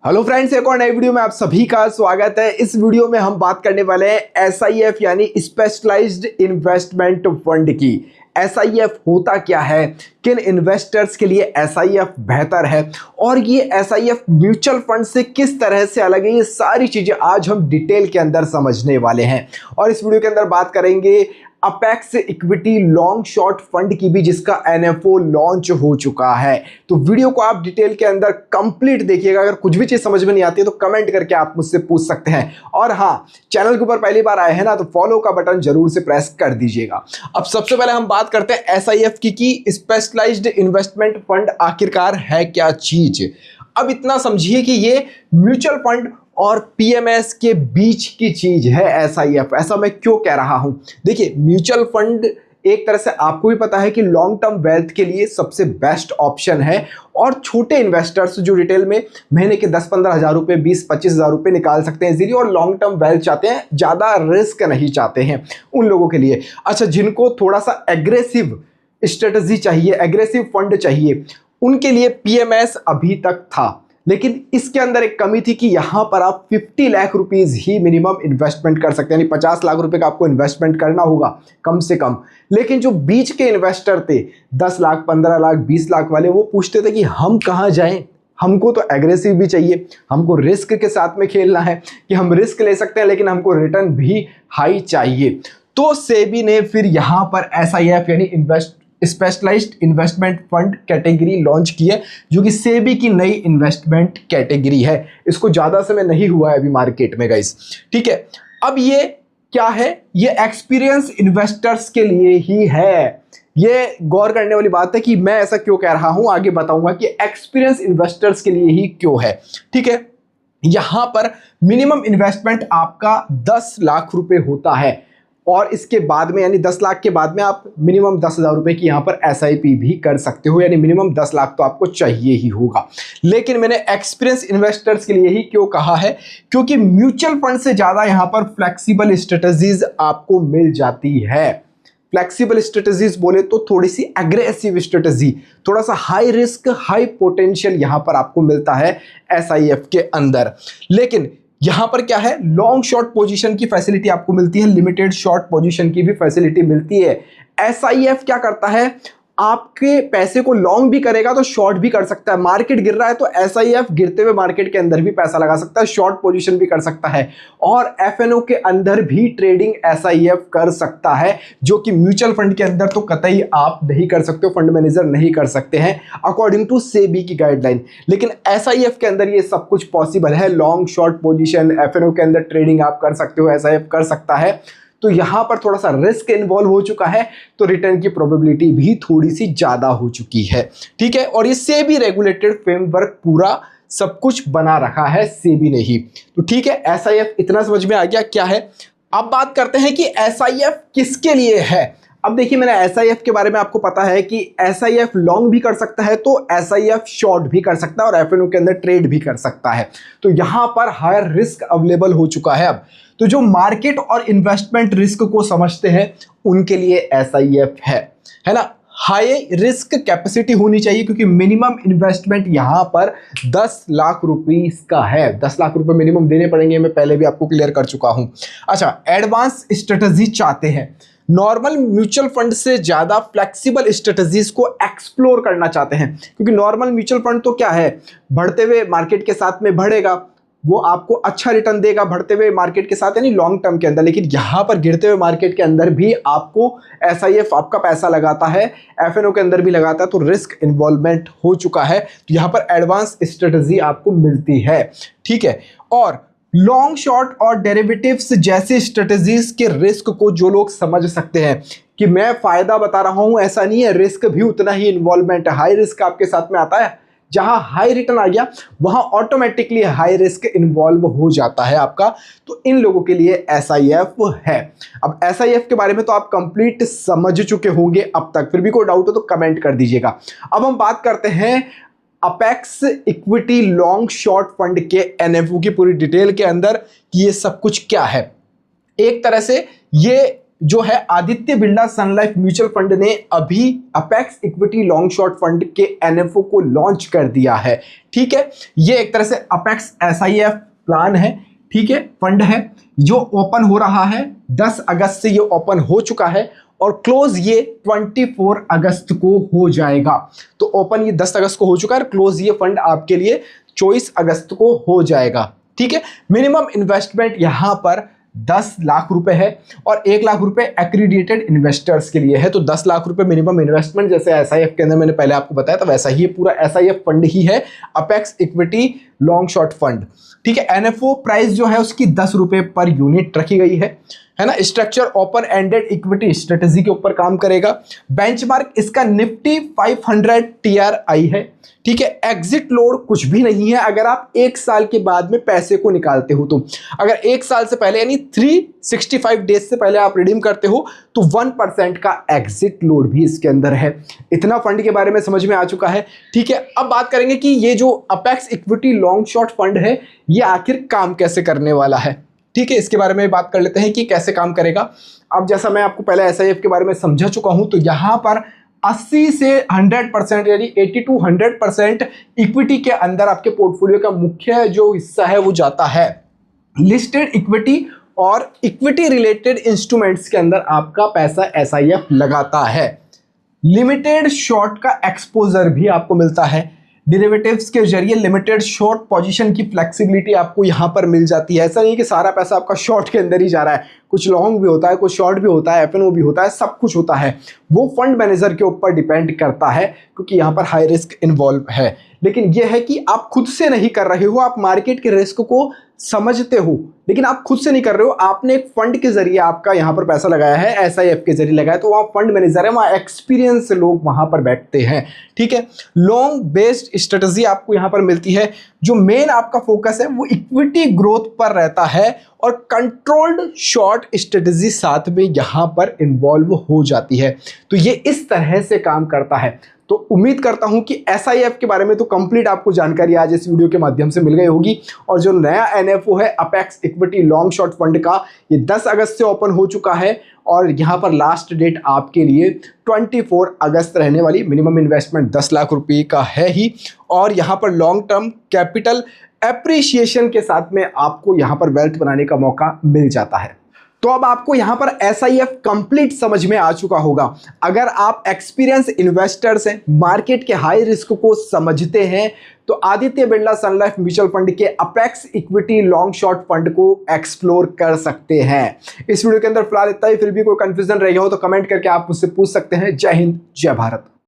Hello friends, एक और नई वीडियो में आप सभी का स्वागत है। इस वीडियो में हम बात करने वाले हैं एसआईएफ यानी स्पेशलाइज्ड इन्वेस्टमेंट फंड की। एसआईएफ होता क्या है, किन इन्वेस्टर्स के लिए एसआईएफ बेहतर है और ये एसआईएफ म्यूचुअल फंड से किस तरह से अलग है, ये सारी चीजें आज हम डिटेल के अंदर समझने वाले हैं। और इस वीडियो के अंदर बात करेंगे apex equity long short fund की भी, जिसका एनएफओ लॉन्च हो चुका है। तो वीडियो को आप डिटेल के अंदर कंप्लीट देखिएगा। अगर कुछ भी चीज समझ में नहीं आती है तो कमेंट करके आप मुझसे पूछ सकते हैं। और हाँ, चैनल के ऊपर पहली बार आए हैं ना, तो फॉलो का बटन जरूर से प्रेस कर दीजिएगा। अब सबसे पहले हम बात करते हैं एसआईएफ की स्पेशलाइज्ड इन्वेस्टमेंट फंड आखिरकार है क्या चीज। अब इतना समझिए कि ये म्यूचुअल फंड और पीएमएस के बीच की चीज है एसआईएफ। ऐसा मैं क्यों कह रहा हूं, देखिए म्यूचुअल फंड एक तरह से आपको भी पता है कि लॉन्ग टर्म वेल्थ के लिए सबसे बेस्ट ऑप्शन है। और छोटे इन्वेस्टर्स जो रिटेल में महीने के 10-15 हज़ार रुपए, 20-25 हज़ार रुपए निकाल सकते हैं इजीली, और लॉन्ग टर्म वेल्थ चाहते हैं, ज़्यादा रिस्क नहीं चाहते हैं, उन लोगों के लिए। अच्छा, जिनको थोड़ा सा एग्रेसिव स्ट्रेटजी चाहिए, एग्रेसिव फंड चाहिए, उनके लिए पीएमएस अभी तक था। लेकिन इसके अंदर एक कमी थी कि यहां पर आप 50 लाख रुपीस ही मिनिमम इन्वेस्टमेंट कर सकते हैं, यानी 50 लाख रुपए का आपको इन्वेस्टमेंट करना होगा कम से कम। लेकिन जो बीच के इन्वेस्टर थे, 10 लाख, 15 लाख, 20 लाख वाले, वो पूछते थे कि हम कहां जाएं, हमको तो एग्रेसिव भी चाहिए, हमको रिस्क के साथ में खेलना है कि हम रिस्क ले सकते हैं लेकिन हमको रिटर्न भी हाई चाहिए। तो सेबी ने फिर यहां पर एसआईएफ यानी specialised investment fund category launch की है, जो कि सेबी की नई इन्वेस्टमेंट कैटेगरी है। इसको ज़्यादा समय नहीं हुआ है अभी मार्केट में गाइस, ठीक है। अब ये क्या है, ये एक्सपीरियंस इन्वेस्टर्स के लिए ही है। ये गौर करने वाली बात है कि मैं ऐसा क्यों कह रहा हूं, आगे बताऊंगा कि एक्सपीरियंस इन्वेस्टर्स के लिए ही क्यों है, ठीक है। यहां पर मिनिमम इन्वेस्टमेंट आपका 10 लाख रुपए होता है, और इसके बाद में यानी 10 लाख के बाद में आप मिनिमम 10,000 रुपए की यहां पर एसआईपी भी कर सकते हो, यानी मिनिमम 10 लाख तो आपको चाहिए ही होगा। लेकिन मैंने एक्सपीरियंस इन्वेस्टर्स के लिए ही क्यों कहा है, क्योंकि म्यूचुअल फंड से ज्यादा यहां पर फ्लेक्सिबल स्ट्रेटजीज आपको मिल जाती है। फ्लेक्सिबल स्ट्रेटजीज बोले तो थोड़ी सी एग्रेसिव स्ट्रेटजी, थोड़ा सा हाई रिस्क हाई पोटेंशियल यहां पर आपको मिलता है एसआईएफ के अंदर। लेकिन यहां पर क्या है, लॉन्ग शॉर्ट पोजीशन की फैसिलिटी आपको मिलती है, लिमिटेड शॉर्ट पोजीशन की भी फैसिलिटी मिलती है। एसआईएफ क्या करता है, आपके पैसे को लॉन्ग भी करेगा तो शॉर्ट भी कर सकता है। मार्केट गिर रहा है तो एसआईएफ गिरते हुए मार्केट के अंदर भी पैसा लगा सकता है, शॉर्ट पोजीशन भी कर सकता है, और एफएनओ के अंदर भी ट्रेडिंग एसआईएफ कर सकता है, जो कि म्यूचुअल फंड के अंदर तो कतई आप नहीं कर सकते हो, फंड मैनेजर नहीं कर सकते हैं अकॉर्डिंग टू सेबी की गाइडलाइन। लेकिन एसआईएफ के अंदर ये सब कुछ पॉसिबल है। लॉन्ग शॉर्ट पोजीशन, एफएनओ के अंदर ट्रेडिंग आप कर सकते हो, एसआईएफ कर सकता है। तो यहां पर थोड़ा सा रिस्क इन्वॉल्व हो चुका है, तो रिटर्न की प्रोबेबिलिटी भी थोड़ी सी ज्यादा हो चुकी है, ठीक है। और ये सेबी रेगुलेटेड फ्रेमवर्क पूरा सब कुछ बना रखा है सेबी ने ही, तो ठीक है। एसआईएफ इतना समझ में आ गया क्या है। अब बात करते हैं कि एसआईएफ किसके लिए है। अब देखिए, मैंने एसआईएफ के बारे में आपको पता है कि एसआईएफ लॉन्ग भी कर सकता है, तो एसआईएफ शॉर्ट भी कर सकता है, और एफएनओ के अंदर ट्रेड भी कर सकता है। तो यहां पर हायर रिस्क अवेलेबल हो चुका है अब। तो जो मार्केट और इन्वेस्टमेंट रिस्क को समझते हैं उनके लिए एसआईएफ है ना। हाई रिस्क कैपेसिटी होनी चाहिए, क्योंकि मिनिमम इन्वेस्टमेंट यहां पर 10 लाख रुपीस का है। 10 लाख रुपए मिनिमम देने पड़ेंगे, मैं पहले भी आपको क्लियर कर चुका हूं। अच्छा, एडवांस स्ट्रेटजी चाहते हैं, नॉर्मल म्यूचुअल फंड से ज्यादा फ्लेक्सिबल स्ट्रेटजीज को एक्सप्लोर करना चाहते हैं, क्योंकि नॉर्मल म्यूचुअल फंड तो क्या है, बढ़ते हुए मार्केट के साथ में बढ़ेगा, वो आपको अच्छा रिटर्न देगा बढ़ते हुए मार्केट के साथ, यानी लॉन्ग टर्म के अंदर। लेकिन यहां पर गिरते हुए मार्केट के अंदर भी आपको एसआईएफ आपका पैसा लगाता है, एफएनओ के अंदर भी लगाता है, तो रिस्क इन्वॉल्वमेंट हो चुका है। तो यहां पर एडवांस स्ट्रेटजी आपको मिलती है, ठीक है। और लॉन्ग शॉर्ट और डेरिवेटिव्स जैसे स्ट्रेटजीज के रिस्क को जो लोग समझ सकते हैं, कि मैं फायदा बता रहा हूं ऐसा नहीं है, रिस्क भी उतना ही इन्वॉल्वमेंट है। हाई रिस्क आपके साथ में आता है, जहां हाई रिटर्न आ गया वहां ऑटोमेटिकली हाई रिस्क इन्वॉल्व हो जाता है आपका। तो इन लोगों के लिए एसआईएफ है। अब एसआईएफ के बारे में तो आप कंप्लीट समझ चुके होंगे अब तक, फिर भी कोई डाउट हो तो कमेंट कर दीजिएगा। अब हम बात करते हैं apex equity long short fund के एनएफओ की पूरी डिटेल के अंदर कि ये सब कुछ क्या है। एक तरह से ये जो है आदित्य बिरला सन लाइफ म्यूचुअल फंड ने अभी apex equity long short fund के एनएफओ को लॉन्च कर दिया है। ठीक है, ये एक तरह से अपेक्स एसआईएफ प्लान है। ठीक है, फंड है जो ओपन हो रहा है 10 अगस्त से ये ओपन हो चुका है और क्लोज ये 24 अगस्त को हो जाएगा। तो ओपन ये 10 अगस्त को हो चुका है, क्लोज ये फंड आपके लिए 24 अगस्त को हो जाएगा। ठीक है, मिनिमम इन्वेस्टमेंट यहां पर 10 लाख रुपए है और 1 लाख रुपए एक्रीडिटेड इन्वेस्टर्स के लिए है। तो 10 लाख रुपए मिनिमम इन्वेस्टमेंट, जैसे एसआईएफ के अंदर मैंने पहले आपको बताया था, वैसा ही पूरा एसआईएफ फंड ही है, apex equity long short fund. ठीक है, एनएफओ प्राइस जो है उसकी 10 रुपए पर यूनिट रखी गई है ना। Structure open ended equity strategy के ऊपर काम करेगा। बेंचमार्क इसका निफ्टी 500 TRI है। ठीक है, एग्जिट लोड कुछ भी नहीं है अगर आप 1 साल के बाद में पैसे को निकालते हो तो। अगर 1 साल से पहले यानी 365 डेज से पहले आप रिडीम करते हो तो 1% का एग्जिट लोड भी इसके अंदर है। इतना फंड के बारे में समझ में आ चुका है। ठीक है, अब बात करेंगे कि ये जो apex equity long short fund है ये आखिर काम कैसे करने वाला है। ठीक है, इसके बारे में बात कर लेते हैं कि कैसे काम करेगा। अब जैसा मैं आपको पहले एसआईएफ के बारे में समझा चुका हूं, तो यहां पर 80 से 100% यानी 80 to 100% इक्विटी के अंदर आपके पोर्टफोलियो का मुख्य जो हिस्सा है वो जाता है लिस्टेड इक्विटी और इक्विटी रिलेटेड इंस्ट्रूमेंट्स के अंदर आपका पैसा एसआईएफ लगाता है। लिमिटेड शॉर्ट का एक्सपोजर भी आपको मिलता है। डेरिवेटिव्स के जरिए लिमिटेड शॉर्ट पोजीशन की फ्लेक्सिबिलिटी आपको यहां पर मिल जाती है। ऐसा नहीं कि सारा पैसा आपका शॉर्ट के अंदर ही जा रहा है, कुछ लॉन्ग भी होता है, कुछ शॉर्ट भी होता है, एफएनओ भी होता है, सब कुछ होता है। वो फंड मैनेजर के ऊपर डिपेंड करता है क्योंकि यहां पर हाई रिस्क इन्वॉल्व है। लेकिन यह है कि आप खुद से नहीं कर रहे हो, आप मार्केट के रिस्क को समझते हो लेकिन आप खुद से नहीं कर रहे हो। आपने एक फंड के जरिए आपका यहां पर पैसा लगाया है, एसआईएफ के जरिए लगाया, तो वहां फंड मैनेजर है, वहां एक्सपीरियंस लोग वहां पर बैठते हैं। ठीक है, लॉन्ग बेस्ड स्ट्रेटजी आपको यहां पर मिलती है। जो मेन आपका फोकस है वो इक्विटी ग्रोथ पर रहता है और कंट्रोल्ड शॉर्ट स्ट्रेटजी साथ में यहां पर इन्वॉल्व हो जाती है। तो ये इस तरह से काम करता है। तो उम्मीद करता हूं कि एसआईएफ के बारे में तो कंप्लीट आपको जानकारी आज इस वीडियो के माध्यम से मिल गई होगी। और जो नया एनएफओ है apex equity long short fund का, ये 10 अगस्त से ओपन हो चुका है और यहां पर लास्ट डेट आपके लिए 24 अगस्त रहने वाली। मिनिमम इन्वेस्टमेंट 10 लाख रुपए का है ही और यहां पर लॉन्ग टर्म कैपिटल एप्रिसिएशन के साथ में आपको यहां पर वेल्थ बनाने का मौका मिल जाता है। तो अब आपको यहां पर एसआईएफ कंप्लीट समझ में आ चुका होगा। अगर आप एक्सपीरियंस इन्वेस्टर्स हैं, मार्केट के हाई रिस्क को समझते हैं, तो आदित्य बिरला सन लाइफ म्यूचुअल फंड के apex equity long short fund को एक्सप्लोर कर सकते हैं। इस वीडियो के अंदर फिलहाल इतना ही। फिर भी कोई कंफ्यूजन रह गया हो तो कमेंट करके आप मुझसे पूछ सकते हैं। जय हिंद, जय भारत।